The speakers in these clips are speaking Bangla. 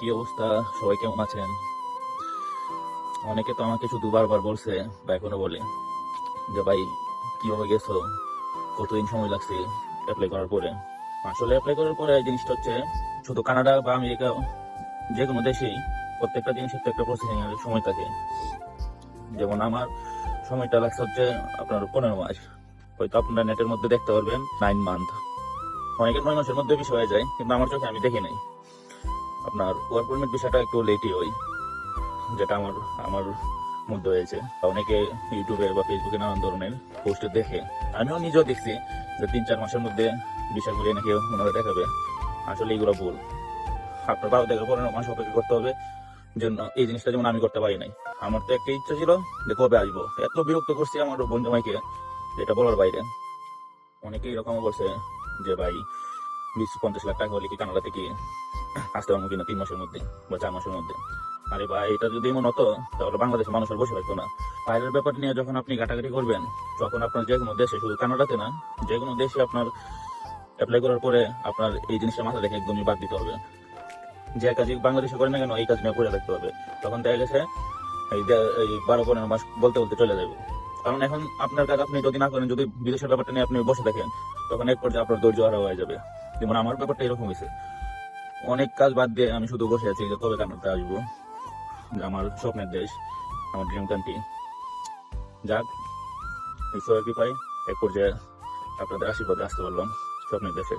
কি অবস্থা? সবাই কেমন আছেন? অনেকে তো আমাকে শুধু বারবার বলছে বা এখনো বলে যে ভাই কিভাবে গেছো, কতদিন সময় লাগছে অ্যাপ্লাই করার পরে। আসলে অ্যাপ্লাই করার পরে এই জিনিসটা হচ্ছে শুধু কানাডা বা আমেরিকা, যে কোনো দেশেই প্রত্যেকটা জিনিসের তো একটা প্রসেসিং এর সময় থাকে। যেমন আমার সময়টা লাগছে হচ্ছে আপনার 15 মাস। হয়তো আপনারা নেটের মধ্যে দেখতে পারবেন 9 মান্থ, অনেকের 9 মাসের মধ্যে বেশি হয়ে যায়, কিন্তু আমার চোখে আমি দেখি নাই। আপনার ওয়ার্ক পারমিট বিষয়টা একটু লেটই হয়, যেটা আমার আমার মধ্যে হয়েছে। অনেকে ইউটিউবে বা ফেসবুকে নানান ধরনের পোস্ট দেখে, আমিও নিজেও দেখছি যে 3-4 মাসের মধ্যে বিষয়গুলি নাকি ওনারা দেখাবে। আসলে এগুলো ভুল। আপনার 12 থেকে 15 মাস অপেক্ষা করতে হবে। জন্য এই জিনিসটা যেমন আমি করতে পারি নাই। আমার তো একটা ইচ্ছা ছিল যে কবে আসবো, এত বিরক্ত করছি আমার বন্ধু জামাইকে, যেটা বলার বাইরে। অনেকে এরকম বলছে যে ভাই 20-50 লাখ টাকা হলে কি কানাডা থেকে আসতে পারবো কিনা 3 মাসের মধ্যে বা 4 মাসের মধ্যে। আরে ভাই, এটা যদি এমন হতো তাহলে বাংলাদেশের মানুষ আর বসে থাকতো না। বাইরের ব্যাপার নিয়ে যখন আপনি ঘাটাঘাটি করবেন, তখন আপনার যে কোনো দেশে, শুধু কানাডাতে না, যে কোনো দেশে আপনার অ্যাপ্লাই করার পরে আপনার এই জিনিসটা মাথা রেখে একদমই বাদ দিতে হবে। যে কাজই বাংলাদেশে করে না কেন, এই কাজ নিয়ে করে রাখতে হবে। তখন দেখা গেছে এই 12-15 মাস বলতে বলতে চলে যাবে। কারণ এখন আপনার কাজ আপনি যদি না করেন, যদি বিদেশের ব্যাপারটা নিয়ে আপনি বসে থাকেন, তখন এক পর্যায়ে আপনার ধৈর্য হারা হয়ে যাবে। যেমন আমার ব্যাপারটা এরকম হয়েছে। অনেক কাজ বাদ দিয়ে আমি শুধু বসে আছি যে কবে কানাডাতে আসবো, আমার স্বপ্নের দেশ, আমার ড্রিম কান্ট্রি। যাক, ঈশ্বরের কৃপায় এক পর্যায়ে আপনাদের আশীর্বাদে আসতে পারলাম স্বপ্নের দেশে।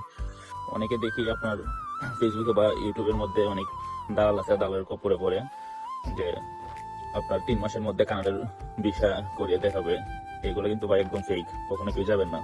অনেকে দেখি আপনার ফেসবুকে বা ইউটিউবের মধ্যে অনেক দালাল আছে, দালালের কপরে পড়ে যে আপনার 3 মাসের মধ্যে কানাডার ভিসা করিয়ে দেখাবে। এগুলো কিন্তু ভাই একদম ফেক, কখনো কেউ যাবেন না।